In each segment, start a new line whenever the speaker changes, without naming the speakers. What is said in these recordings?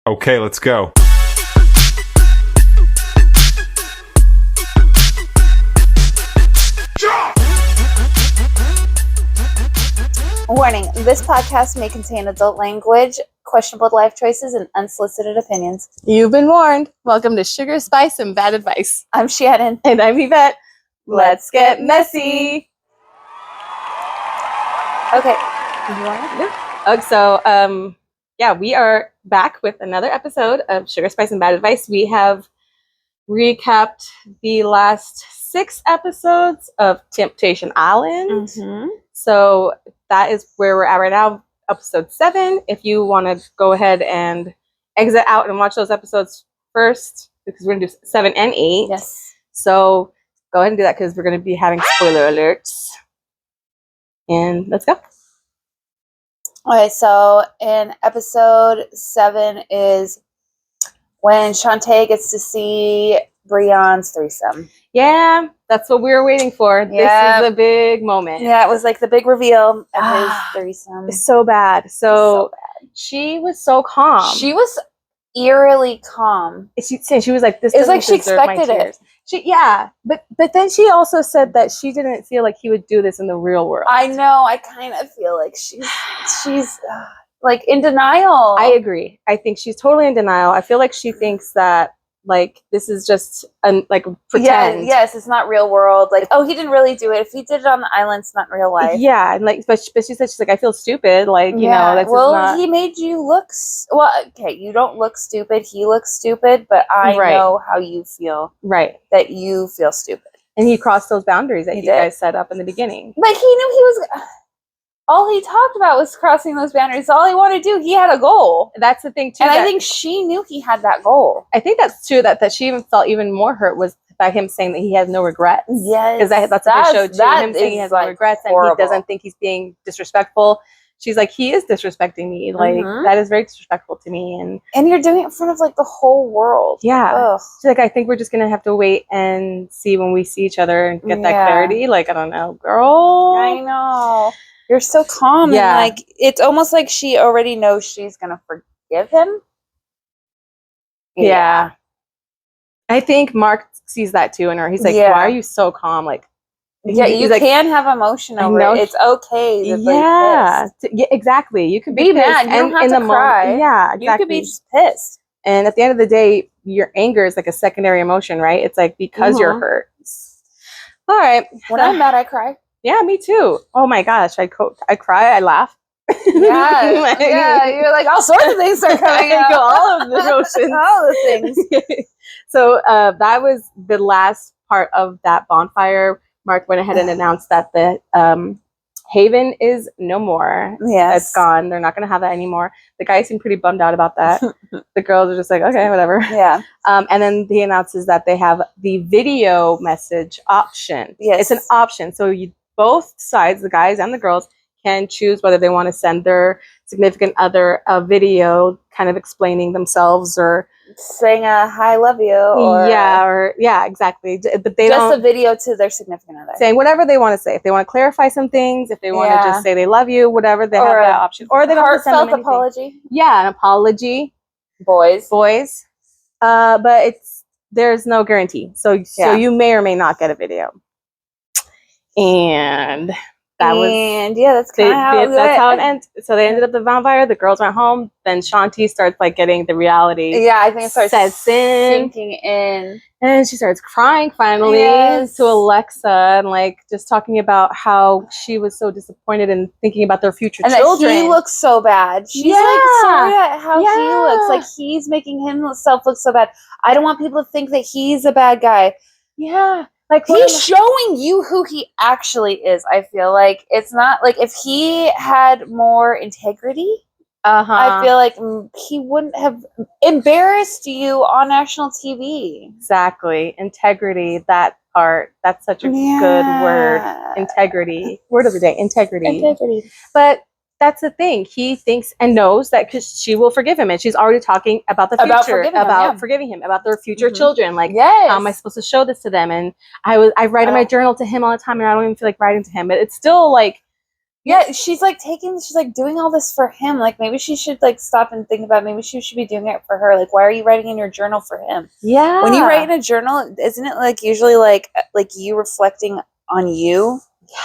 Okay, let's go.
Warning, this podcast may contain adult language, questionable life choices, and unsolicited opinions.
You've been warned. Welcome to Sugar, Spice, and Bad Advice.
I'm Shannon.
And I'm Yvette. Let's get messy.
Okay.
We are back with another episode of Sugar, Spice, and Bad Advice. We have recapped the last 6 episodes of Temptation Island.
Mm-hmm.
So that is where we're at right now, episode 7. If you want to go ahead and exit out and watch those episodes first, because we're going to do 7 and 8.
Yes.
So go ahead and do that because we're going to be having spoiler alerts. And let's go.
Okay, so in episode 7 is when Shantae gets to see Brion's threesome.
Yeah, that's what we were waiting for.
Yeah.
This is a big moment.
Yeah, it was like the big reveal of his threesome.
It's so bad. So she was so calm.
She was eerily calm.
She was like, "This."
It's like she
deserve my
expected
tears. But then she also said that she didn't feel like he would do this in the real world.
I know. I kind of feel like she's like in denial.
I agree. I think she's totally in denial. I feel like she thinks that like this is just like pretend.
Yes, it's not real world. Like, oh, he didn't really do it. If he did it on the island, it's not real life.
Yeah, and like, but she said she's like, I feel stupid. Like, you know, that's
well, he made you look. Okay, you don't look stupid. He looks stupid, but I know how you feel.
Right,
that you feel stupid,
and he crossed those boundaries that you
did.
Guys set up in the beginning.
But he knew he was. All he talked about was crossing those boundaries. All he wanted to do, he had a goal.
That's the thing too.
And I think she knew he had that goal.
I think that's true. That she even felt even more hurt was by him saying that he has no regrets.
Yes,
because that's what they showed too. Him saying he has no regrets
horrible.
And he doesn't think he's being disrespectful. She's like, he is disrespecting me. Like that is very disrespectful to me. And
you're doing it in front of like the whole world.
Yeah.
Ugh.
She's like, I think we're just gonna have to wait and see when we see each other and get that clarity. Like, I don't know, girl.
I know. You're so calm.
Yeah.
And like it's almost like she already knows she's gonna forgive him.
Yeah. I think Mark sees that too in her. He's like, why are you so calm? Like,
yeah, you can have emotion over it. It's okay. To
yeah, exactly. You could be
mad. You don't have to cry.
Moment, yeah, exactly.
You could be just pissed.
And at the end of the day, your anger is like a secondary emotion, right? It's like because you're hurt. All right.
When I'm mad, I cry.
Yeah, me too. Oh my gosh, I cry, I laugh.
Yeah, yeah. You're like all sorts of things are coming out.
All of the emotions,
all the things.
So that was the last part of that bonfire. Mark went ahead and announced that the Haven is no more.
Yes,
it's gone. They're not going to have that anymore. The guys seem pretty bummed out about that. The girls are just like, okay, whatever.
Yeah.
And then he announces that they have the video message option.
Yes,
it's an option. So both sides, the guys and the girls, can choose whether they want to send their significant other a video kind of explaining themselves or
saying a hi, love you, or
exactly. But they
just a video to their significant other
saying whatever they want to say. If they want to clarify some things, if they want to just say they love you, whatever, they have that option. Or they don't have to send them anything.
Apology.
Yeah, an apology.
Boys.
But there's no guarantee. So you may or may not get a video. And that's kind of how it ends. So they ended up the bonfire. The girls went home. Then Shanti starts like getting the reality.
Yeah, I think it starts
sinking
in,
and she starts crying finally to Alexa and like just talking about how she was so disappointed and thinking about their future children.
And he looks so bad. She's like sorry at how he looks. Like he's making himself look so bad. I don't want people to think that he's a bad guy.
Yeah.
Like he's showing you who he actually is. I feel like it's not like if he had more integrity, I feel like he wouldn't have embarrassed you on national TV.
Exactly. Integrity, that part. That's such a good word. Integrity. Word of the day. Integrity. But that's the thing. He thinks and knows that because she will forgive him, and she's already talking about the future, forgiving him, about their future children. Like, how am I supposed to show this to them? And I write in my journal to him all the time, and I don't even feel like writing to him. But it's still like
Yeah, she's like doing all this for him. Like maybe she should like stop and think about maybe she should be doing it for her. Like why are you writing in your journal for him?
Yeah.
When you write in a journal, isn't it like usually like you reflecting on you?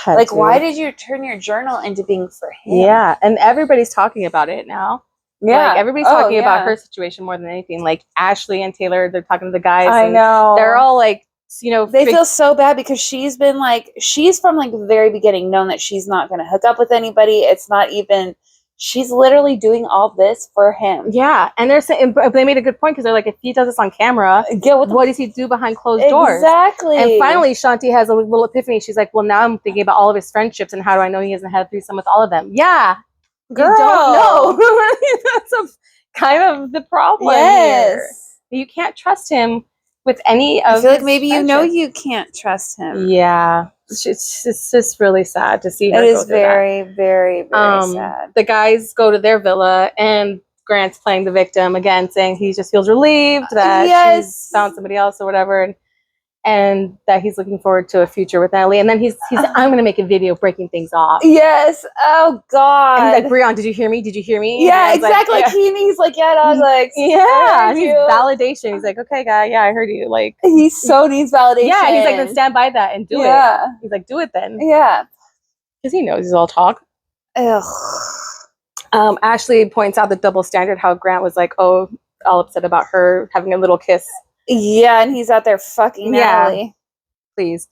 Yeah, like dude. Why did you turn your journal into being for him?
Yeah, and everybody's talking about it now. Yeah, like everybody's talking about her situation more than anything. Like Ashley and Taylor, they're talking to the guys.
I know.
They're all like, you know,
they feel so bad because she's from like the very beginning known that she's not going to hook up with anybody. It's not even, she's literally doing all this for him.
Yeah, and they're saying, but they made a good point because they're like, if he does this on camera, what does he do behind closed doors?
Exactly.
And finally, Shanti has a little epiphany. She's like, well, now I'm thinking about all of his friendships and how do I know he hasn't had a threesome with all of them? Yeah, girl. You don't know. That's kind of the problem here. You can't trust him with any of.
I feel like maybe you can't trust him.
Yeah, it's just really sad to see her.
It is very, very, very sad.
The guys go to their villa, and Grant's playing the victim again, saying he just feels relieved that she's found somebody else or whatever, and that he's looking forward to a future with Natalie. And then he's I'm gonna make a video breaking things off.
Yes. Oh God.
And he's like, Brion, did you hear me? Did you hear me?
Yeah, exactly. Like, he's like, yeah, and I was like,
yeah. And he's validation. He's like, okay, guy, yeah, I heard you. Like,
he so needs validation.
Yeah, he's like, then stand by that and do it. He's like, do it then.
Yeah.
Because he knows he's all talk.
Ugh.
Ashley points out the double standard, how Grant was like, oh, all upset about her having a little kiss.
Yeah, and he's out there fucking Natalie.
Please.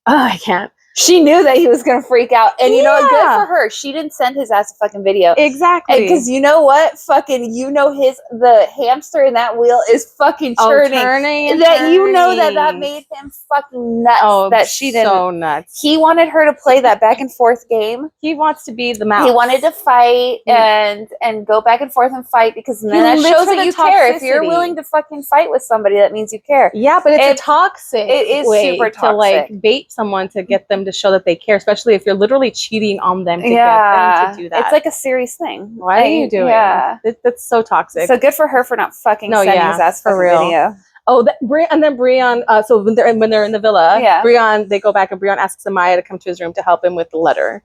Oh, I can't.
She knew that he was going to freak out. And you know what? Good for her. She didn't send his ass a fucking video.
Exactly.
Because you know what? Fucking, the hamster in that wheel is fucking turning. You know that made him fucking nuts.
Oh,
that she didn't.
So nuts.
He wanted her to play that back and forth game.
He wants to be the mouse.
He wanted to fight and go back and forth and fight because then that shows that you care. If you're willing to fucking fight with somebody, that means you care.
Yeah, but it's a toxic.
It is super toxic
to like bait someone to get them to show that they care, especially if you're literally cheating on them to get them to do that.
It's like a serious thing.
Why are you doing? Yeah, that's so toxic.
So good for her for not fucking sending his ass for real video.
Oh, and then Brion. So when they're in the villa, Brion, they go back and Brion asks Amaya to come to his room to help him with the letter.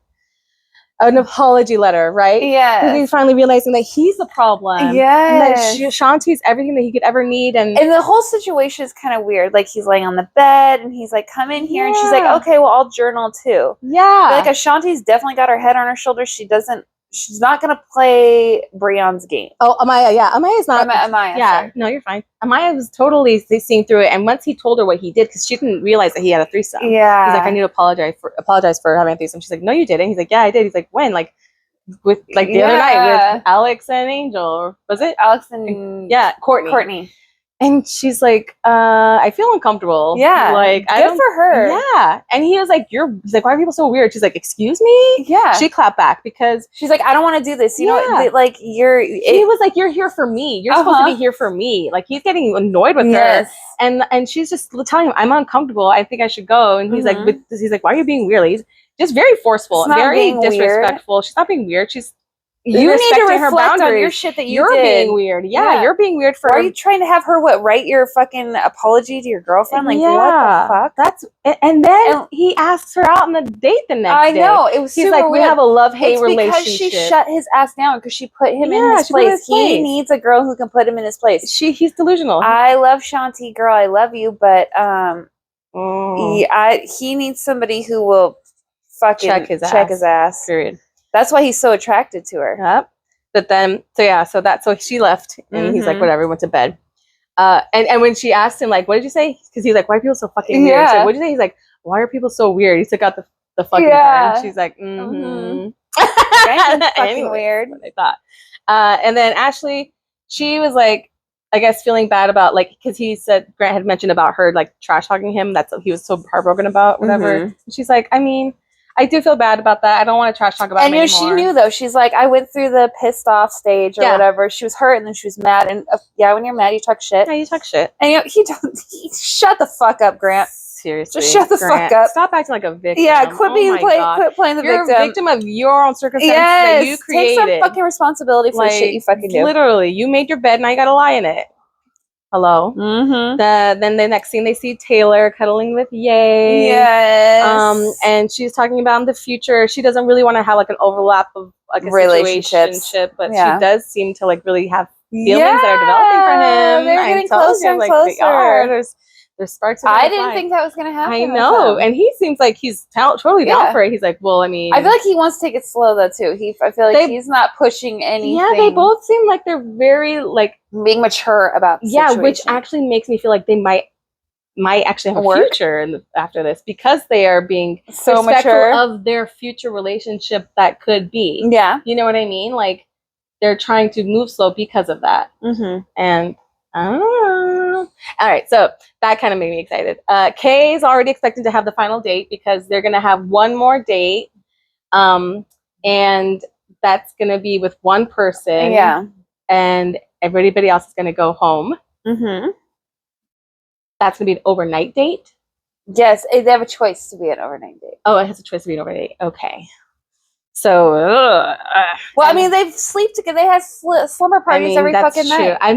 An apology letter, right?
Yeah.
Because he's finally realizing that he's the problem.
Yeah.
And that Shanti's everything that he could ever need. And
the whole situation is kind of weird. Like, he's laying on the bed, and he's like, come in here. And she's like, okay, well, I'll journal, too.
Yeah.
But, like, Ashanti's definitely got her head on her shoulders. She's not going to play Brion's game.
Oh, Amaya, yeah. Amaya's not.
Amaya,
yeah.
sorry.
No, you're fine. Amaya was totally seeing through it. And once he told her what he did, because she didn't realize that he had a threesome.
Yeah.
He's like, I need to apologize for having a threesome. She's like, no, you didn't. He's like, yeah, I did. He's like, when? Like, with like the other night with Alex and Angel. Was it
Alex and
Courtney. And she's like, I feel uncomfortable.
Yeah.
Like,
good for her.
Yeah. And he was like, he's like, why are people so weird? She's like, excuse me?
Yeah.
She clapped back because
she's like, I don't want to do this. You know, like he
was like, you're here for me. You're supposed to be here for me. Like, he's getting annoyed with her. And she's just telling him, I'm uncomfortable. I think I should go. And he's like, why are you being weird? He's just very forceful, very disrespectful. She's not being weird. You need to reflect on your shit that you're being weird. Yeah, you're being weird for.
Are you trying to have her write your fucking apology to your girlfriend? Like, what the fuck?
And then he asks her out on the date the next day.
I know, it was.
He's like, we have a love-hate relationship.
Because she shut his ass down because she put him in his place. He needs a girl who can put him in his place.
He's delusional.
I love Shanti, girl. I love you, but he needs somebody who will fucking check his ass.
Period.
That's why he's so attracted to her.
Yep. But then, so she left, and he's like, whatever, went to bed. And when she asked him, like, what did you say? Because he's like, why are people so fucking weird? She's like, what did you say? He's like, why are people so weird? He took out the fucking pen. She's like, fucking
weird.
That's what I thought. And then Ashley, she was like, I guess feeling bad about, like, because he said Grant had mentioned about her, like, trash talking him. That's what he was so heartbroken about, whatever. She's like, I mean, I do feel bad about that. I don't want to trash talk about him anymore.
She knew, though. She's like, I went through the pissed off stage or whatever. She was hurt, and then she was mad. And when you're mad, you talk shit.
Yeah, you talk shit.
And he shut the fuck up, Grant.
Seriously,
just shut the fuck up.
Stop acting like a victim.
Yeah, quit playing the victim.
You're a victim of your own circumstances that you created.
Take some fucking responsibility for the shit you fucking do.
Literally, you made your bed, now you gotta lie in it. Hello. Then the next scene, they see Tayler cuddling with Ye.
Yes.
And she's talking about in the future. She doesn't really want to have like an overlap of like a relationship, but she does seem to like really have feelings that are developing for him.
They're getting closer and closer.
They are. There's sparks.
I didn't think that was gonna happen.
I know, and he seems like he's totally down for it. He's like, well, I mean,
I feel like he wants to take it slow though too. I feel like he's not pushing anything.
Yeah, they both seem like they're very like
being mature about the situation.
which actually makes me feel like they might actually have a future after this because they are being so mature of their future relationship that could be. Yeah, you know what I mean? Like they're trying to move slow because of that. And I don't know. All right, so that kind of made me excited. Kay is already expected to have the final date because they're gonna have one more date, and that's gonna be with one person. Yeah, and everybody else is gonna go home. That's gonna be an overnight date.
Yes, they have a choice to be an overnight date.
Oh, it has a choice to be an overnight date. Okay. So, well,
I mean, they sleep together. They have slumber parties every fucking night.
I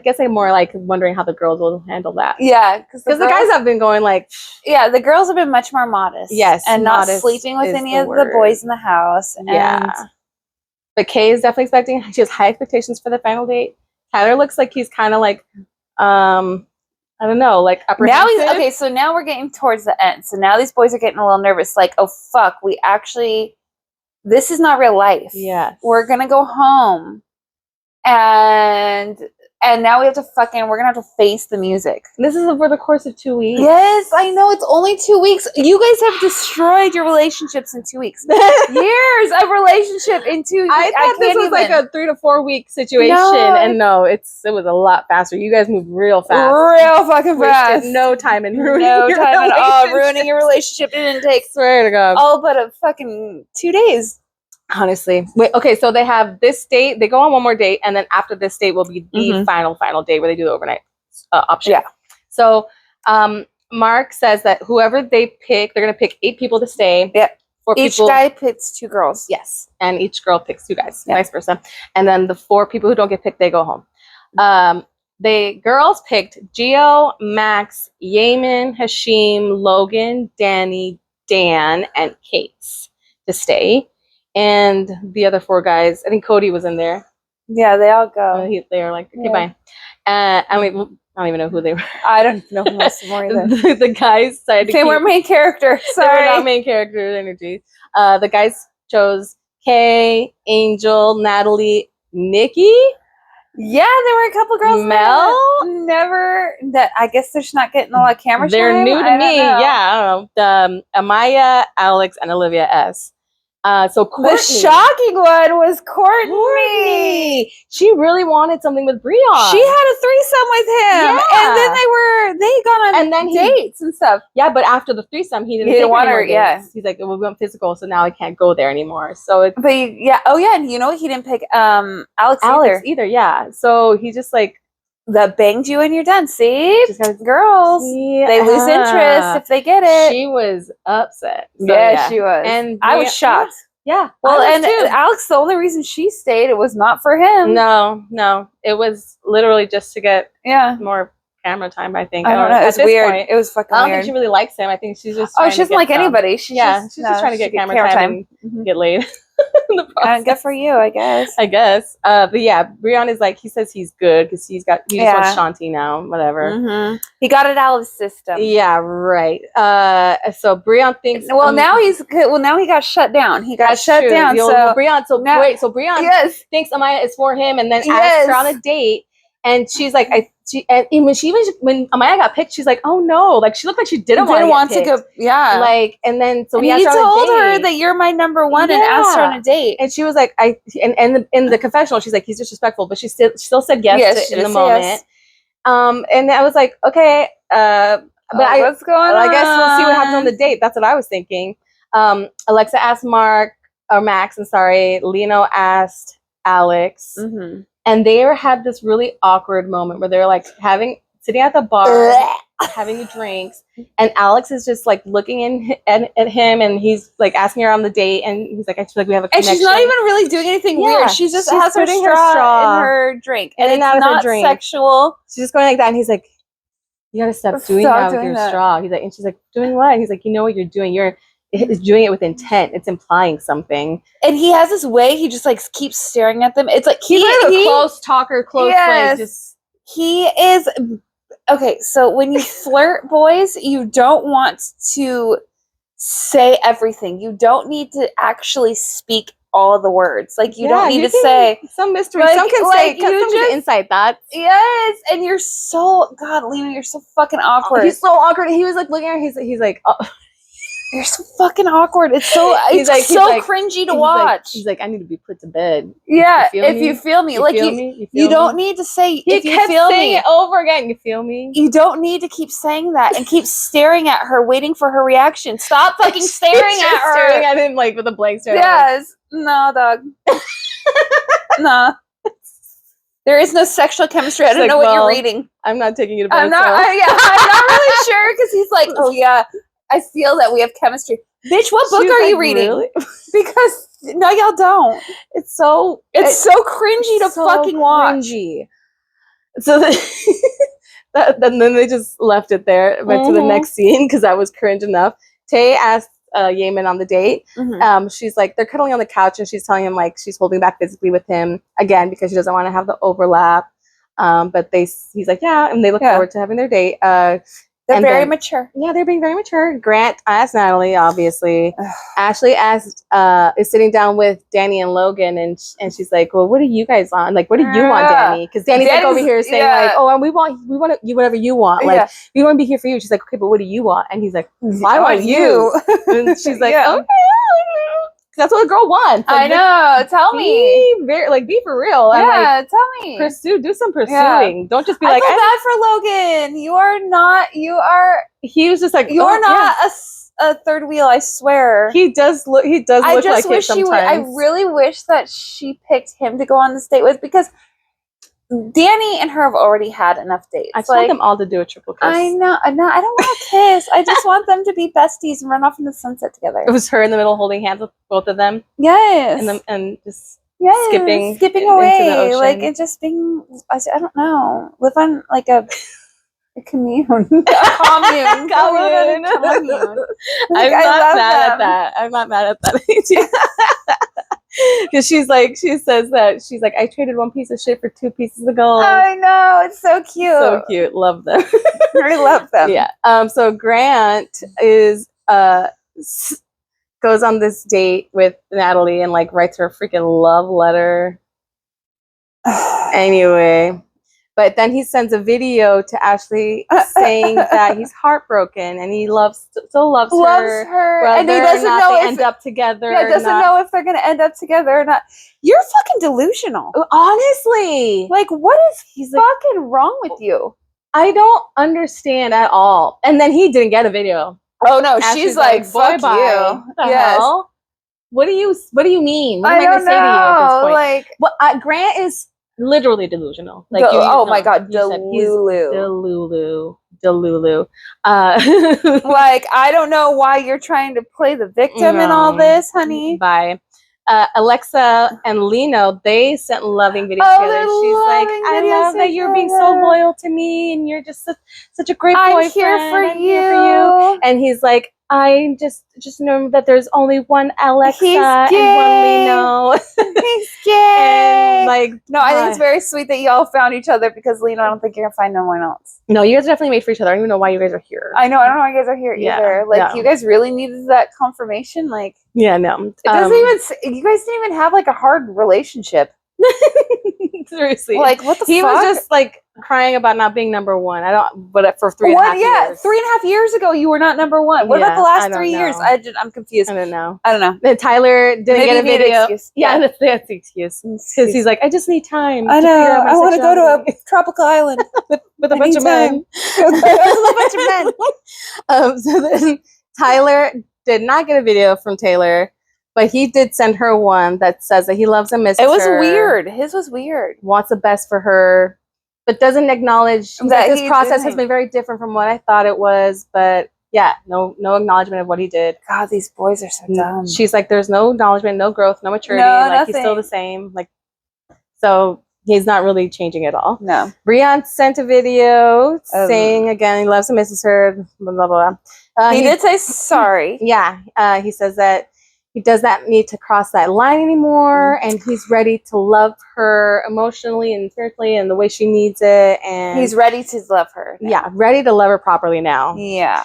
guess I'm more like wondering how the girls will handle that.
Yeah, because
the guys have been going like,
yeah, the girls have been much more modest. Yes, and not sleeping with any of the boys in the house. Yeah,
but Kay is definitely expecting. She has high expectations for the final date. Tyler looks like he's kind of like, I don't know, like apprehensive.
Now okay. So now we're getting towards the end. So now these boys are getting a little nervous. Like, oh fuck, we actually. This is not real life. Yeah. We're going to go home. And now we have to we're going to have to face the music.
This is over the course of 2 weeks.
Yes, I know. It's only 2 weeks. You guys have destroyed your relationships in 2 weeks. Years of relationship in 2 weeks.
I thought this was like a 3 to 4 week situation. And no, it was a lot faster. You guys moved real fast.
Real fucking fast.
No time in ruining
ruining your relationship. It didn't take,
swear to God,
all but a fucking 2 days.
Honestly. Wait, okay, so they have this date, they go on one more date, and then after this date will be the final date where they do the overnight option. Yeah. So Mark says that whoever they pick, they're going to pick 8 people to stay.
Yeah. Each guy picks 2 girls.
Yes. And each girl picks 2 guys, vice versa. And then the 4 people who don't get picked, they go home. The girls picked Gio, Max, Yaman, Hashim, Logan, Danny, Dan, and Kate to stay. And the other 4 guys, I think Cody was in there.
Yeah, they all go.
They were like, okay, bye. I don't even know who they were.
I don't know who most of them were either.
The guys decided
they were main characters. Sorry.
They were not main character energy. The guys chose Kay, Angel, Natalie, Nikki.
Yeah, there were a couple girls.
Mel,
never. That I guess they're just not getting a lot of camera time.
They're new to me. Yeah, I don't know. Amaya, Alex, and Olivia S. So Courtney,
the shocking one was Courtney.
She really wanted something with Brion.
She had a threesome with him, and then they got on dates and stuff.
Yeah, but after the threesome, he didn't want her. Yeah, he's like, well, we went physical, so now I can't go there anymore. So, and
you know what? He didn't pick Alex
either. Yeah, so he just like.
That banged you and you're done. See? Girls. They lose interest if they get it.
She was upset.
So, she was. And I was shocked.
Yeah.
Well, and Alex, the only reason she stayed, it was not for him.
No. It was literally just to get more camera time, I think.
I don't know. It was weird. It was fucking weird.
I don't think she really likes him. I think she's just
she doesn't like anybody. She's just
trying to get camera time and get laid.
Good for you, I guess.
But yeah, Brion is like, he says he's good because he just wants Shanti now, whatever.
He got it out of the system.
Yeah, right. So Brion thinks.
Now he got shut down. He got shut down.
Brion thinks Amaya is for him, and then asks her on a date, and she's like, when Amaya got picked, she's like, oh no, like she looked like she didn't want to go. Yeah, like, and then so he
told her that you're my number one and asked her on a date,
and she was like, in the confessional, she's like, he's disrespectful, but she still said yes in the moment. Yes. And I was like, okay, but
what's going on?
I guess we'll see what happens on the date. That's what I was thinking. Alexa asked Max. I'm sorry. Lino asked Alex. And they had this really awkward moment where they're like sitting at the bar having drinks, and Alex is just like looking at him, and he's like asking her on the date, and he's like, I feel like we have a connection.
And she's not even really doing anything weird. She's has her straw in her drink, and it's not sexual.
She's just going like that, and he's like, you gotta stop doing that with your straw. He's like, and she's like, doing what? And he's like, you know what you're doing. You're doing it with intent. It's implying something.
And he has this way. He just like keeps staring at them. It's like
he's a close talker. Close, like just.
He is okay. So when you flirt, boys, you don't want to say everything. You don't need to actually speak all the words. Like you don't need to say
some mystery. Like, some can say some just inside thoughts.
Yes, and you're so Lena, you're so fucking awkward.
He's so awkward. He was like looking at her. He's like. Oh.
You're so fucking awkward. It's so it's like, so cringy to watch.
He's like, I need to be put to bed.
Yeah, if you feel me, like you don't need to say.
He kept saying it over again. You feel me?
You don't need to keep saying that and keep staring at her, waiting for her reaction. Stop fucking staring at her.
Staring at him like with a blank stare.
Yes. No, dog. No. There is no sexual chemistry. I don't know what you're reading.
I'm not taking you to bed.
I'm not really sure because he's like, oh yeah. I feel that we have chemistry. Bitch, what book are you reading? Really? Because no, y'all don't. It's so cringy to fucking watch. Cringy.
So then they just left it there, went to the next scene because that was cringe enough. Tay asked Yemen on the date. She's like, they're cuddling on the couch, and she's telling him like she's holding back physically with him again because she doesn't want to have the overlap. But he's like, yeah, and they look forward to having their date.
They're very mature.
Yeah, they're being very mature. Grant asked Natalie, obviously. Ashley is sitting down with Danny and Logan, and she's like, well, what are you guys on? Like, what do you want, Danny? Because Danny's like over here saying like, oh, we want you whatever you want. Like, we want to be here for you. She's like, okay, but what do you want? And he's like, I want you. And she's like, okay. That's what a girl wants.
Like, I know. Tell me.
Be for real.
Yeah, tell me.
Do some pursuing. Yeah. Don't just be like,
I feel bad for Logan.
He was just like,
you're not a third wheel, I swear.
He does look like it sometimes.
I really wish that she picked him to go on this date with because Danny and her have already had enough dates.
I just want them all to do a triple kiss.
I know. I don't want a kiss. I just want them to be besties and run off in the sunset together.
It was her in the middle holding hands with both of them.
Yes.
And just
skipping away. Into the ocean. Like it just being, I don't know, live on like a commune. A commune.
I'm not mad at that. I'm not mad at that. Because she says that she's like, I traded one piece of shit for 2 pieces of gold.
I know, it's so cute.
So cute. Love them.
I love them.
Yeah. So Grant goes on this date with Natalie and like writes her a freaking love letter. Anyway. But then he sends a video to Ashley saying that he's heartbroken and he still loves her,
and he doesn't know if
they end up together.
Yeah, doesn't know if they're gonna end up together or not. You're fucking delusional,
honestly.
Like, what is fucking wrong with you?
I don't understand at all. And then he didn't get a video.
Oh no, she's like, fuck you.
Yes. What do you mean? What am I gonna say to you at this point? Like, well, Grant is literally delusional. Like,
my god, Delulu. Like, I don't know why you're trying to play the victim in all this, honey.
Bye. Alexa and Lino, they sent loving videos together. She's like, I love that you're being so loyal to me, and you're just such a great boyfriend.
I'm here for you.
And he's like, I just know that there's only one Alexa and one Lino.
He's gay.
And
no, I think it's very sweet that y'all found each other because Lino, I don't think you're gonna find no one else.
No, you guys are definitely made for each other. I don't even know why you guys are here.
I know. I don't know why you guys are here either. Like, you guys really needed that confirmation. Like,
yeah, no.
It doesn't even. You guys didn't even have like a hard relationship.
Seriously,
like what the fuck?
He was just like crying about not being number one. But for 3.5 years.
3.5 years ago, you were not number one. What about the last 3 years? I'm confused.
I don't know.
Then
Tyler didn't get a video. Yeah, that's the excuse. Because he's like, I just need time.
I know. I want to go to a tropical island
with a bunch of men.
With a bunch of men.
So then Tyler did not get a video from Taylor. But he did send her one that says that he loves and misses her.
It was weird. His was weird.
Wants the best for her. but doesn't acknowledge that this process has been very different from what I thought it was. But yeah, no acknowledgement of what he did.
God, these boys are so dumb.
She's like, there's no acknowledgement, no growth, no maturity.
No,
like
nothing.
He's still the same. Like, so he's not really changing at all.
No.
Brion sent a video saying again he loves and misses her. Blah blah blah.
He did say sorry.
Yeah. He says that he does not need to cross that line anymore, and he's ready to love her emotionally and spiritually and the way she needs it. And
he's ready to love her now.
Yeah, ready to love her properly now.
Yeah.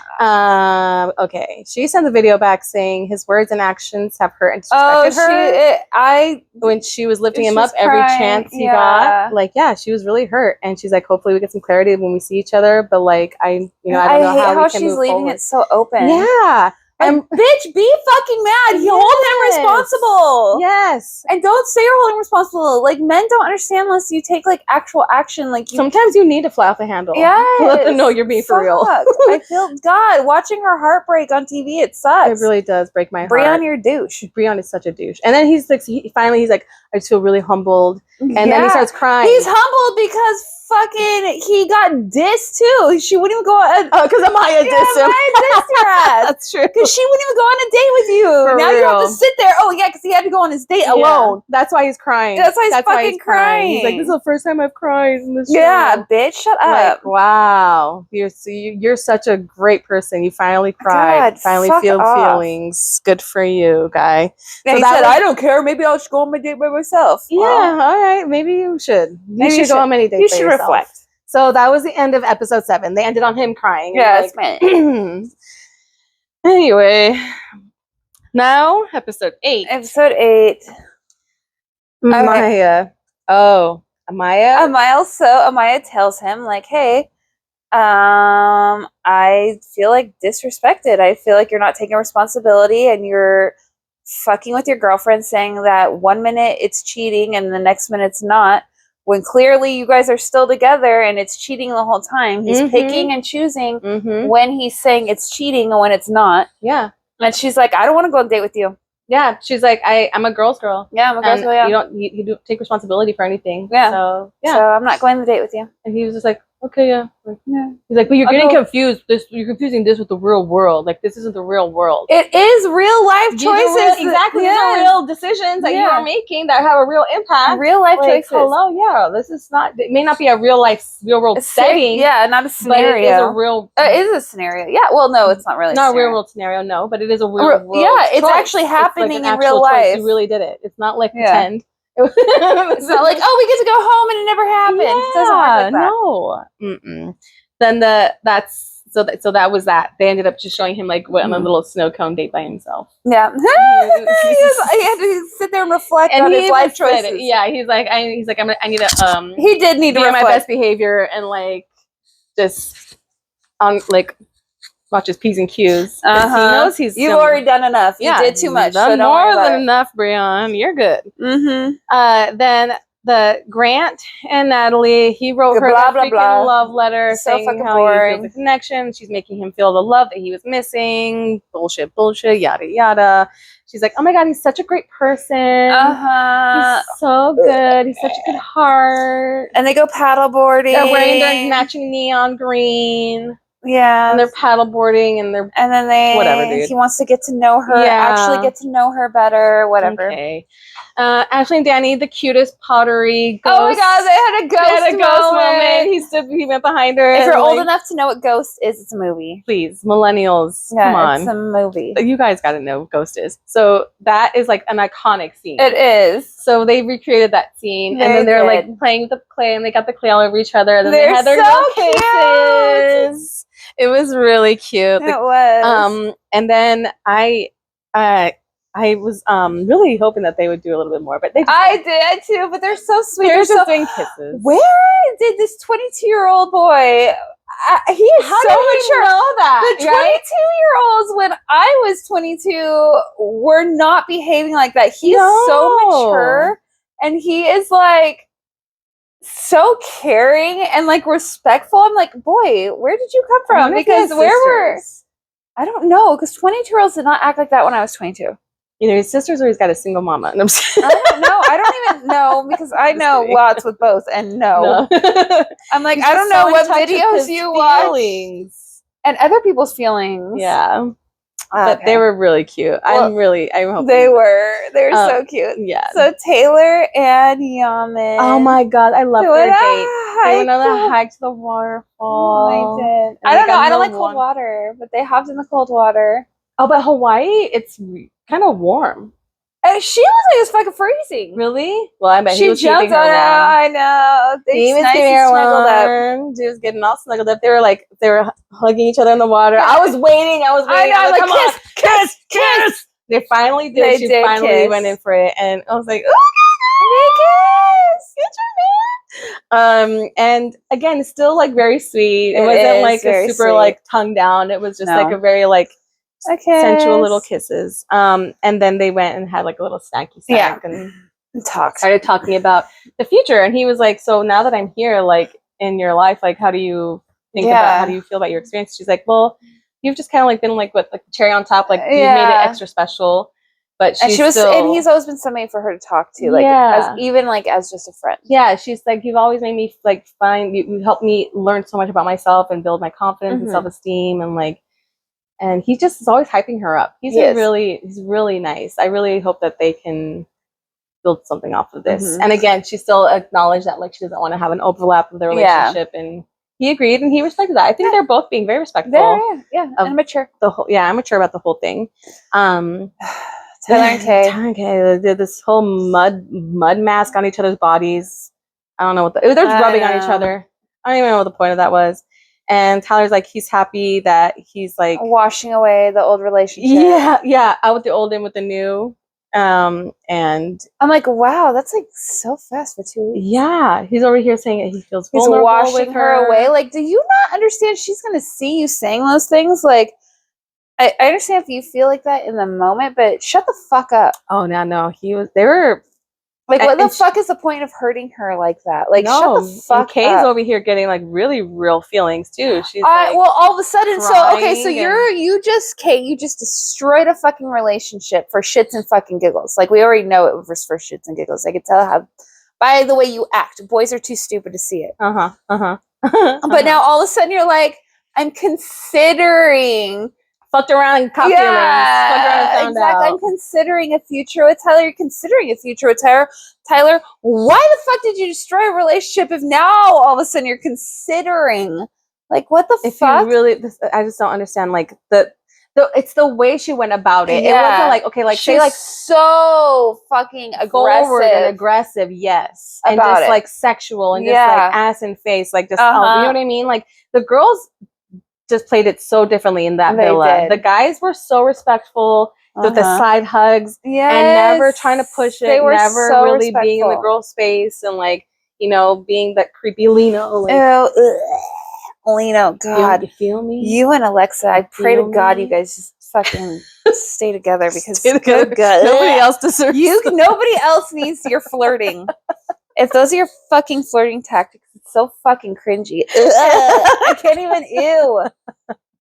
Okay. She sent the video back saying his words and actions have hurt and disrespected her. When she was lifting him up every chance he got, like, yeah, she was really hurt, and she's like, hopefully we get some clarity when we see each other. But like, I don't know how
she's leaving it so open.
Yeah.
And bitch, be fucking mad. You hold him responsible.
Yes.
And don't say you're holding responsible. Like, men don't understand unless you take like actual action. Like,
sometimes you need to fly off the handle. Yeah. To let them know you're being for real.
I feel, God, watching her heartbreak on TV, it sucks.
It really does break my heart.
Brion, you're a douche.
Brion is such a douche. And then he's like, he's like, I just feel really humbled. And then he starts crying.
He's humbled because fucking he got dissed too. She wouldn't even go on.
Oh, because Amaya dissed him.
Amaya dissed her ass.
That's true.
Because she wouldn't even go on a date with you.
For
now
real.
you have to sit there. Oh yeah, because he had to go on his date alone.
That's why he's crying.
That's why he's crying.
He's like, this is the first time I've cried in this show.
Yeah, bitch, shut up.
Like, wow, you're such a great person. You finally cried.
God,
finally feel feelings. Good for you, guy.
And so he said, I don't care. Maybe I'll just go on my date by myself.
Yeah, all right. Maybe you should. You should go on many dates.
You should reflect.
So that was the end of episode 7. They ended on him crying.
Yeah, that's right.
Anyway, now episode 8.
Episode 8.
Amaya. Oh, Amaya.
Amaya tells him, like, hey, I feel like disrespected. I feel like you're not taking responsibility and you're fucking with your girlfriend, saying that 1 minute it's cheating and the next minute it's not. When clearly you guys are still together and it's cheating the whole time. He's picking and choosing when he's saying it's cheating and when it's not.
Yeah.
And she's like, I don't want to go on a date with you.
Yeah. She's like, I'm a girl's girl.
Yeah, I'm a girl's girl. Yeah.
You don't take responsibility for anything.
Yeah.
So
I'm not going on the date with you.
And he was just like, okay, yeah. Like, yeah. He's like, but you're getting confused. You're confusing this with the real world. Like, this isn't the real world.
It is real life choices.
Exactly. These are real decisions that you are making that have a real impact.
Real life choices.
Hello, yeah. This is not. It may not be a real world setting.
Yeah, not a scenario.
But it is a real.
It is a scenario. Yeah. Well, no, it's not really.
Not a real world scenario. No, but it is a real world.
Yeah, it's actually happening in real life.
You really did it. It's not like pretend.
It's not like, oh, we get to go home and it never happened.
Yeah,
it doesn't work like that.
No. Mm-mm. Then that was that. They ended up just showing him like on a little snow cone date by himself.
Yeah. He had to sit there and reflect on his life choices.
Yeah, he's like I need to
he did need to
be on
reflect.
My best behavior and like just on like watch his P's and Q's. He knows
you've already done enough. You did too much.
Done more than enough, Brion. You're good. Then the Grant and Natalie, he wrote her that freaking love letter saying how he feels the connection. She's making him feel the love that he was missing. Bullshit, yada yada. She's like, oh my God, he's such a great person. He's so good. He's such a good heart.
And they go paddleboarding.
They're wearing their matching neon green.
Yeah.
And they're paddleboarding and
then they
whatever, dude.
He wants to get to know her, actually get to know her better, whatever.
Okay. Ashley and Danny, the cutest pottery ghost.
Oh my God, they had a ghost moment.
He went behind her.
If you're old enough to know what Ghost is, it's a movie.
Please, millennials, come on.
It's a movie.
You guys got to know what Ghost is. So that is like an iconic scene.
It is.
So they recreated that scene, and then they're like playing with the clay, and they got the clay all over each other, and then they had their little kisses. It was really cute.
It was.
And then I was really hoping that they would do a little bit more, but they.
I did too, but they're so sweet.
They're just doing kisses.
Where did this 22-year-old boy? He is
How
so
did we
mature.
know that?
The 22-year-olds when I was 22 were not behaving like that. He's so mature, and he is like so caring and like respectful. I'm like, boy, where did you come from? Because I don't know, because 22-year-olds did not act like that when I was 22.
Either his sister's or he's got a single mama. And
I don't know. I don't even know because I know lots with both. And no. I'm like, I don't know what videos you watch. And other people's feelings.
Yeah. But they were really cute. Well, I'm hoping
they were so cute.
Yeah.
So Tayler and Yaman.
Oh my god, I love their date. They went on a hike to the waterfall.
Oh, I did. I don't know. I don't like cold water, but they hopped in the cold water.
Oh, but Hawaii, it's kind of warm.
And she looks like it's fucking freezing.
Really? Well, I bet
she jumped on her. I know.
He was nice and snuggled up. She was getting all snuggled up. They were hugging each other in the water. I was waiting. I was like, come on, kiss. They finally did. She finally went in for it, and I was like, oh, kiss. And again, it's still like very sweet. It wasn't like a super like tongue down. It was just like a very like sensual little kisses. And then they went and had like a little snacky snack and started talking about the future. And he was like, so now that I'm here, like in your life, like how do you think about, how do you feel about your experience? She's like, well, you've just kind of like been like with like the cherry on top, like you made it extra special. But and he's always been somebody for her to talk to, like as just a friend. Yeah, she's like, you've always made me like find you helped me learn so much about myself and build my confidence and self-esteem, and like, and he just is always hyping her up. He's really nice. I really hope that they can build something off of this. And again, she still acknowledged that like she doesn't want to have an overlap of their relationship, and he agreed and he respected that. I think they're both being very respectful. And mature. I'm mature about the whole thing. Tayler and Kay, they did this whole mud mask on each other's bodies. I don't know what they're rubbing on each other. I don't even know what the point of that was. And Tyler's like, he's happy that he's like
washing away the old relationship.
Yeah, out with the old, in with the new. And
I'm like, wow, that's like so fast for 2 weeks.
Yeah, he's over here saying that he feels vulnerable.
He's washing her away. Like, do you not understand? She's gonna see you saying those things. Like, I understand if you feel like that in the moment, but shut the fuck up.
Oh no, they were
like, what the fuck is the point of hurting her like that? Like, shut the fuck up.
Kay's over here getting like really real feelings too. She's like,
well, all of a sudden, so you just destroyed a fucking relationship for shits and fucking giggles. Like, we already know it was for shits and giggles. I could tell how by the way you act. Boys are too stupid to see it. But now all of a sudden you're like, I'm considering.
Fucked around and caught feelings. Fucked around and found out.
I'm considering a future with Tyler. You're considering a future with Tyler. Tyler, why the fuck did you destroy a relationship if now all of a sudden you're considering? Like, what the fuck?
I just don't understand. Like, it's the way she went about it. It wasn't like, okay, like,
she's like so fucking
aggressive, yes. And just like sexual and just like ass and face. Like, just, you know what I mean? Like, the girls just played it so differently in that villa. The guys were so respectful with the side hugs and never trying to push it. They were never so really respectful. Being in the girl space and like, you know, being that creepy Lino. Like,
Lino, God,
you feel me?
You and Alexa, I pray to God you guys just fucking stay together because good.
Nobody else deserves
nobody else needs your flirting. If those are your fucking flirting tactics, it's so fucking cringy. I can't even. Ew.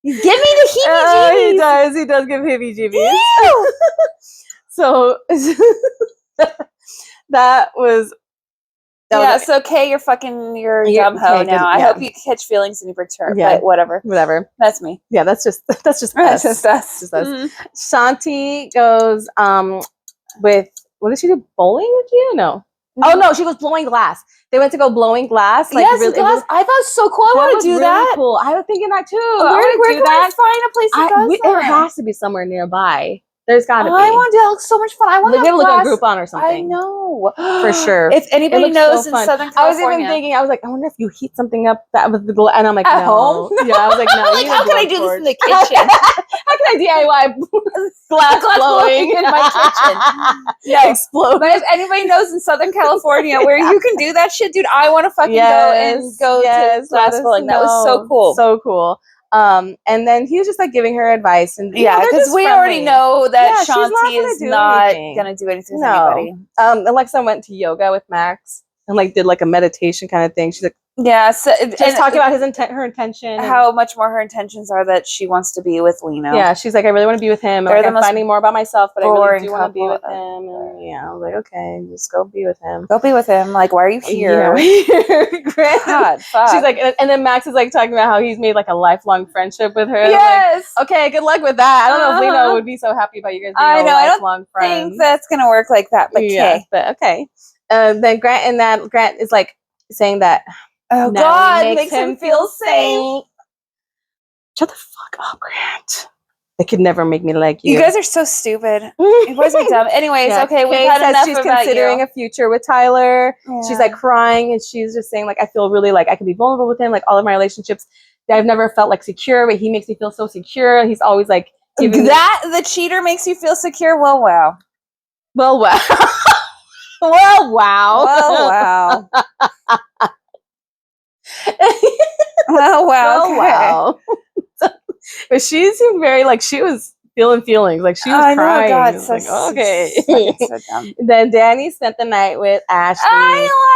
Give me the heebie-jeebies.
He does give heebie-jeebies. So that was.
So Kay, you're dumb hoe now. I hope you catch feelings and you return. Yeah, but whatever. That's me.
Yeah, that's just us.
That's just us.
Shanti goes with, what did she do? Bowling with you? No. Oh no, she was blowing glass. They went to go blowing glass. Like,
yes, glass. I thought it was so cool. I want to do
really
that.
Cool. I was thinking that too.
Where can I find a place that does that?
It has to be somewhere nearby. There's got to be.
I want to. It looks so much fun. I want to
look on Groupon or something.
I know.
For sure.
If anybody knows in Southern California.
I was even thinking, I was like, I wonder if you heat something up that with the glass. And I'm like,
at home?
Yeah, I was like, no.
Like, how can I do this in the kitchen?
How can I DIY glass blowing
in my kitchen?
Yeah, explode.
But if anybody knows in Southern California where you can do that shit, dude, I want to fucking go to glass blowing. That was so cool.
So cool. And then he was just like giving her advice, and
because we already know that Shanti is not gonna do anything with anybody.
Alexa went to yoga with Max and like did like a meditation kind of thing. She's like,
Yeah, so,
just talking about her intention,
how much more her intentions are that she wants to be with Lino.
Yeah, she's like, I really want to be with him. Like, I'm finding more about myself, but I really do want to be with him. And yeah, I was like, okay, just go be with him.
Go be with him. Like, why are you here?
God, fuck. She's like, and then Max is like talking about how he's made like a lifelong friendship with her.
Yes.
Like, okay, good luck with that. I don't know if Lino would be so happy about you guys being lifelong friends.
I don't think that's gonna work like that, but
okay. Then Grant is like saying that.
Oh, God, makes him feel safe.
Shut the fuck up, Grant. They could never make me like you.
You guys are so stupid. You boys are dumb. Anyways, okay, we've had enough
she's
about
considering a future with Tyler. Yeah. She's like crying, and she's just saying like, I feel really like I can be vulnerable with him. Like all of my relationships, I've never felt like secure, but he makes me feel so secure. He's always like
the cheater makes you feel secure. Well, wow.
Well, wow. Well, wow.
Well, wow. Oh, wow.
Okay. Wow. But she seemed very like she was feeling feelings, like she was crying.
God, so
like, okay.
So dumb.
Then Danny spent the night with Ashley.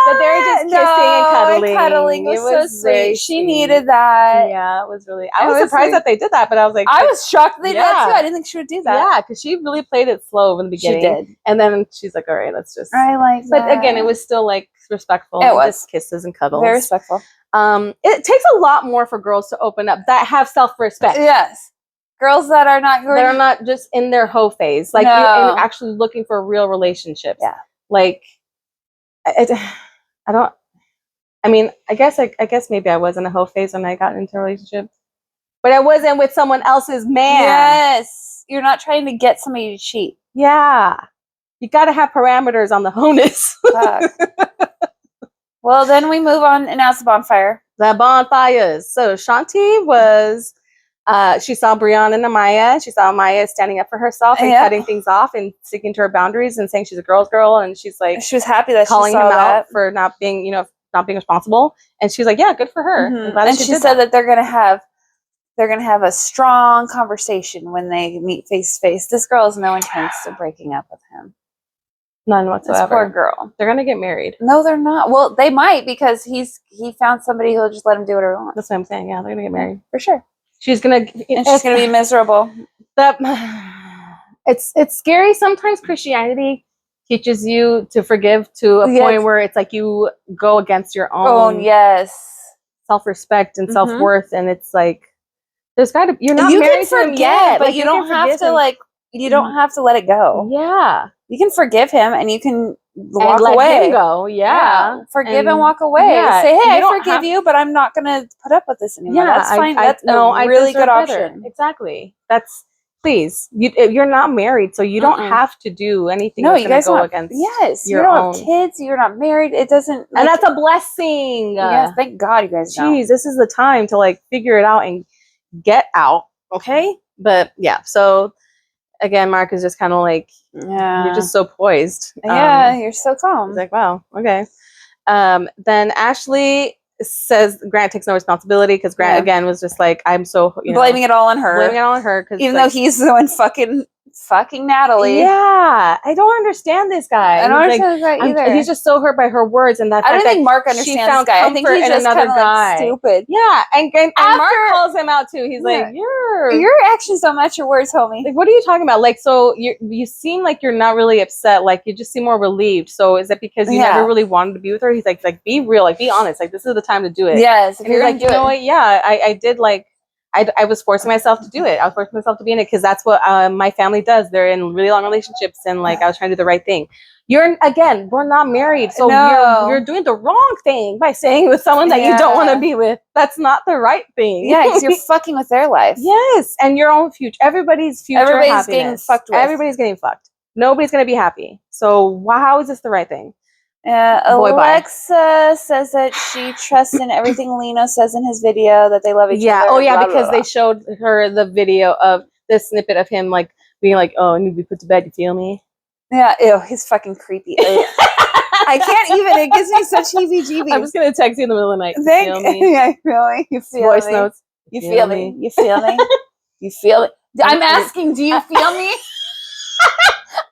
But they were just kissing and cuddling.
It was so sweet. She needed that.
Yeah, it was really. I was surprised that they did that, but I was like,
I was shocked they did that too. I didn't think she would do that.
Yeah, because she really played it slow in the beginning.
She did,
and then she's like, all right, let's just.
I like that.
But again, it was still like respectful.
It was
just kisses and cuddles.
Very respectful.
It takes a lot more for girls to open up that have self-respect.
Yes. Girls that are not
going. They're not just in their hoe phase. Like, you're actually looking for real relationships.
Yeah.
Like, I don't. I mean, I guess maybe I was in a hoe phase when I got into a relationship, but I wasn't with someone else's man.
Yes. You're not trying to get somebody to cheat.
Yeah. You got to have parameters on the honus.
Well, then we move on, and now it's the bonfire.
The bonfires. So Shanti was. She saw Brion and Amaya. She saw Amaya standing up for herself and cutting things off and sticking to her boundaries and saying she's a girl's girl. And she's like,
she was happy that
calling
she saw
him out for not being, not being responsible. And she's like, yeah, good for her.
Mm-hmm. And she said that they're gonna have a strong conversation when they meet face to face. This girl has no intentions of breaking up with him.
None whatsoever.
This poor girl.
They're gonna get married.
No, they're not. Well, they might because he found somebody who'll just let him do whatever he wants.
That's what I'm saying. Yeah, they're gonna get married
for sure.
She's gonna
be miserable.
It's scary. Sometimes Christianity teaches you to forgive to a point where it's like you go against your own self-respect and self-worth, and it's like there's got to you're not married to him yet,
but you don't have to you don't have to let it go.
Yeah,
you can forgive him and you can walk away.
Let him go. Yeah.
Forgive and walk away. Yeah. Say, hey, I forgive you, but I'm not going to put up with this anymore. Yeah, that's fine. That's a really good option.
Exactly. Please. You're not married, so you don't have to do anything that's going to go against
you don't have kids. You're not married. It doesn't.
And that's a blessing.
Yes, thank God you guys don't.
Jeez, this is the time to figure it out and get out. Okay? But yeah, so again, Mark is just kind of like, you're just so poised.
You're so calm.
He's like, wow, okay. Then Ashley says Grant takes no responsibility because Grant again was just like, I'm so
blaming it all on her.
Blaming it all on her because
even though he's the one fucking Natalie.
Yeah, I don't understand this guy.
I don't understand this guy either.
He's just so hurt by her words, and that
I don't think Mark understands this guy. I think he's just kind of stupid.
Yeah, and Mark calls him out too. He's like,
your actions don't match your words, homie.
Like, what are you talking about? Like, so you seem like you're not really upset. Like, you just seem more relieved. So is that because you never really wanted to be with her? He's like be real, like be honest. Like, this is the time to do it.
Yes,
and you're like, you know what? Yeah, I did like. I was forcing myself to do it. I was forcing myself to be in it because that's what my family does. They're in really long relationships, and I was trying to do the right thing. We're not married, so you're doing the wrong thing by staying with someone that you don't want to be with. That's not the right thing.
Yeah, because you're fucking with their life.
Yes, and your own future. Everybody's future.
Everybody's getting fucked with.
Everybody's getting fucked. Nobody's gonna be happy. So how is this the right thing?
Alexa says that she trusts in everything Lino says in his video, that they love each other.
Yeah. Oh, yeah, because they showed her the video of the snippet of him being like, "Oh, I need to be put to bed. You feel me?"
Yeah. Ew, he's fucking creepy. I can't even. It gives me such heebie-jeebies.
I'm just gonna text you in the middle of the night. You feel me?
Yeah, I feel me. You feel
Voice
me.
notes.
You feel me. You feel me. You feel it. I'm asking, do you feel me?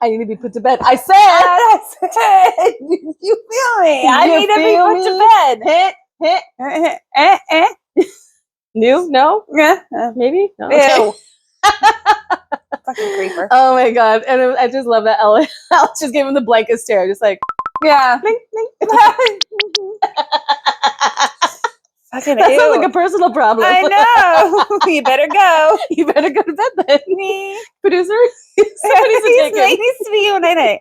I need to be put to bed. I said,
you feel me. I need to be put to bed.
Hit New? No?
Yeah.
Maybe? No.
Ew. Fucking creeper.
Oh my god. And I just love that Ella just gave him the blankest stare. Just like,
yeah.
Blink, blink.
Fucking
that
ew.
sounds like a personal problem.
I know. You better go.
You better go to bed then. Producer? Somebody
He needs to be you night.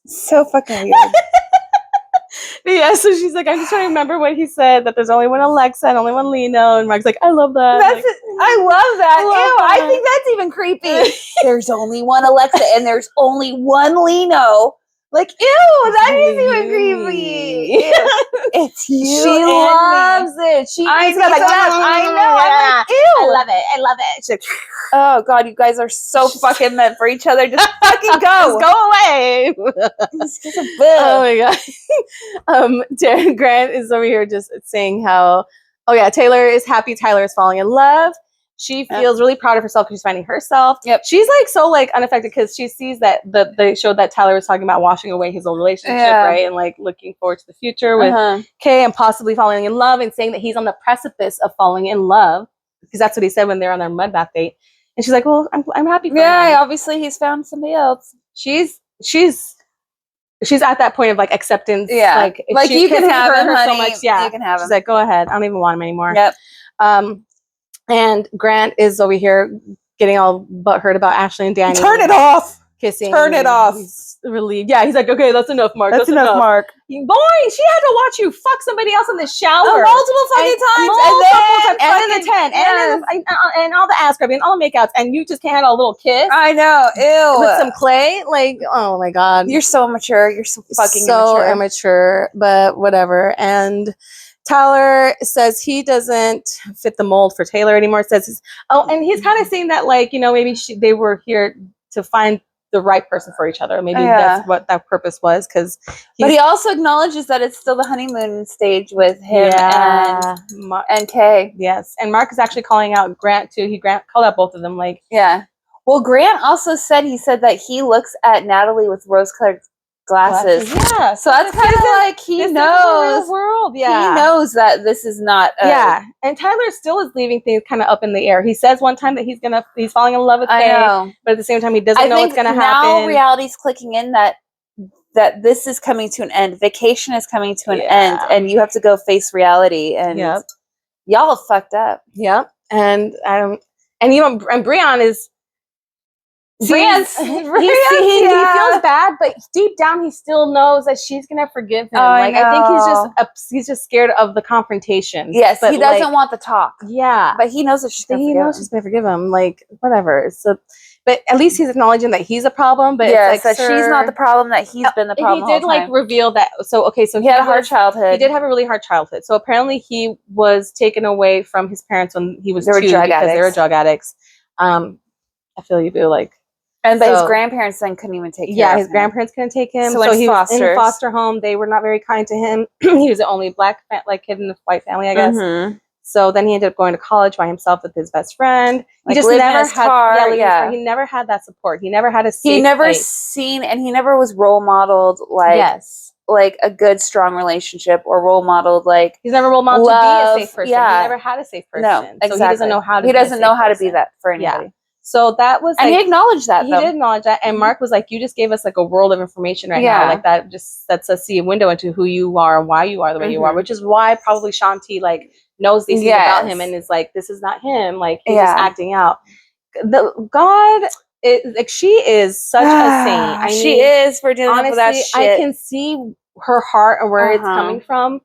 So fucking weird.
Yeah, so she's like, I'm just trying to remember what he said, that there's only one Alexa and only one Lino. And Mark's like, I love that.
That's I love that. Ew, I think that's even creepy. There's only one Alexa and there's only one Lino. Like, ew, that is even creepy. Ew. It's you.
She loves it. She
I
is
know.
like,
I know. I'm like, ew.
I love it. I love it. She's like,
oh god, you guys are so fucking meant for each other. Just fucking go.
Just go away. Oh my god. Grant is over here just saying how, oh yeah, Taylor is happy Tyler is falling in love. She feels really proud of herself because she's finding herself.
Yep.
She's like so like unaffected because she sees that they showed that Tyler was talking about washing away his old relationship, right? And like looking forward to the future with Kay and possibly falling in love and saying that he's on the precipice of falling in love because that's what he said when they're on their mud bath date. And she's like, well, I'm happy for him.
Obviously he's found somebody else.
She's at that point of like acceptance.
Yeah.
Like
you can have him, honey.
So much, yeah.
You can have him.
She's like, go ahead. I don't even want him anymore.
Yep.
And Grant is over here getting all butthurt about Ashley and Danny.
Turn it off.
Kissing.
Turn it off.
He's relieved. Yeah, he's like, okay, that's enough, Mark.
That's enough, Mark.
Boy, she had to watch you fuck somebody else in the shower.
Multiple fucking times.
And then the tent. And all the ass grabbing and all the makeouts. And you just can't have a little kiss.
I know. Ew.
With some clay. Like, oh my god.
You're so immature. You're so fucking
immature. But whatever. And Tyler says he doesn't fit the mold for Taylor anymore. Says, and he's kind of saying that, like, you know, maybe they were here to find the right person for each other. Maybe that's what that purpose was. But
he also acknowledges that it's still the honeymoon stage with him and Kay.
Yes, and Mark is actually calling out Grant too. Grant called out both of them. Like,
well, Grant also said that he looks at Natalie with rose-colored glasses.
Yeah,
so that's kind of like he knows
the real world. Yeah,
he knows that this is not.
And Tyler still is leaving things kind of up in the air. He says one time that he's falling in love with Kay, but at the same time he doesn't know what's going to happen.
Now reality's clicking in that this is coming to an end. Vacation is coming to an end, and you have to go face reality. And y'all have fucked up.
Yep. And you know, and Brion is. He feels bad, but deep down he still knows that she's gonna forgive him. I think he's just scared of the confrontation.
Yes, he doesn't want the talk.
Yeah,
but he knows that she's
gonna forgive him. Like, whatever. So, but at least he's acknowledging that he's a problem. But
it's like, that she's not the problem. That he's been the problem.
He did like reveal that. So he
had a hard childhood.
He did have a really hard childhood. So apparently he was taken away from his parents when he was 2 because they were drug addicts. I feel you, boo. Like.
And his grandparents then couldn't even take care of him.
Yeah, his grandparents couldn't take him. So he was in foster home. They were not very kind to him. He was the only black kid in a white family, I guess. Mm-hmm. So then he ended up going to college by himself with his best friend. He just never had he never had that support. He never had a safe place.
And he never was role modeled like a good, strong relationship, or role modeled like
he's never role modeled to be a safe person. Yeah. He never had a safe person.
No, exactly.
So he doesn't know how to.
He doesn't know how to be that for anybody.
Yeah. So that was,
and he acknowledged that.
He did acknowledge that, and Mark was like, "You just gave us like a world of information right now. Like that just lets us see a window into who you are and why you are the way you are." Which is why probably Shanti like knows these things about him and is like, "This is not him. Like he's just acting out." She is such a saint.
She is for dealing with that shit.
I can see her heart and where it's coming from,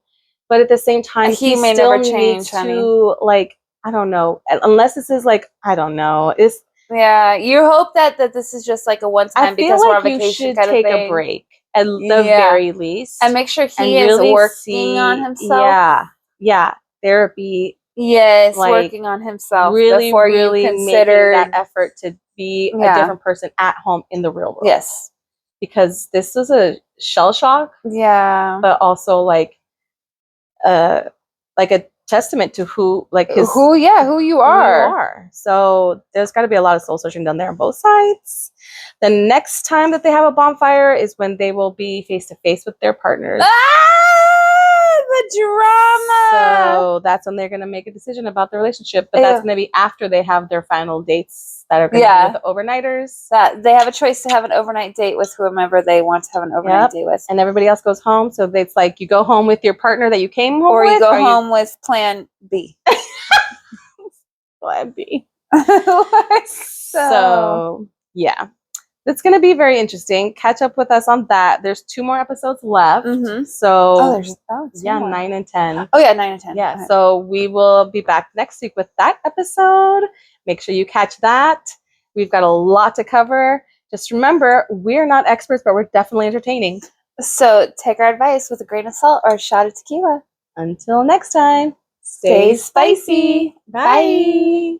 but at the same time,
he may
still
never change.
To like, I don't know, unless this is like, I don't know, it's.
Yeah, you hope that this is just like a one-time because we're on vacation kind of thing.
Take a break at the very least,
and make sure he is really working on himself.
Yeah, therapy.
Yes, like, working on himself before you consider
that effort to be a different person at home in the real world.
Yes,
because this was a shell shock.
Yeah,
but also like a testament to who you are. So there's got to be a lot of soul searching done there on both sides. The next time that they have a bonfire is when they will be face to face with their partners.
the drama.
So that's when they're going to make a decision about the relationship. But that's going to be after they have their final dates that are going to be with the overnighters.
That they have a choice to have an overnight date with whomever they want to have an overnight date with.
And everybody else goes home. So it's like you go home with your partner that you came home with.
Or you go home with plan B.
Plan B. So, yeah. It's going to be very interesting. Catch up with us on that. There's 2 more episodes left. So,
there's
9 and 10.
Oh, yeah, 9 and 10.
Yeah, so we will be back next week with that episode. Make sure you catch that. We've got a lot to cover. Just remember, we're not experts, but we're definitely entertaining.
So take our advice with a grain of salt or a shot of tequila.
Until next time,
stay spicy.
Bye.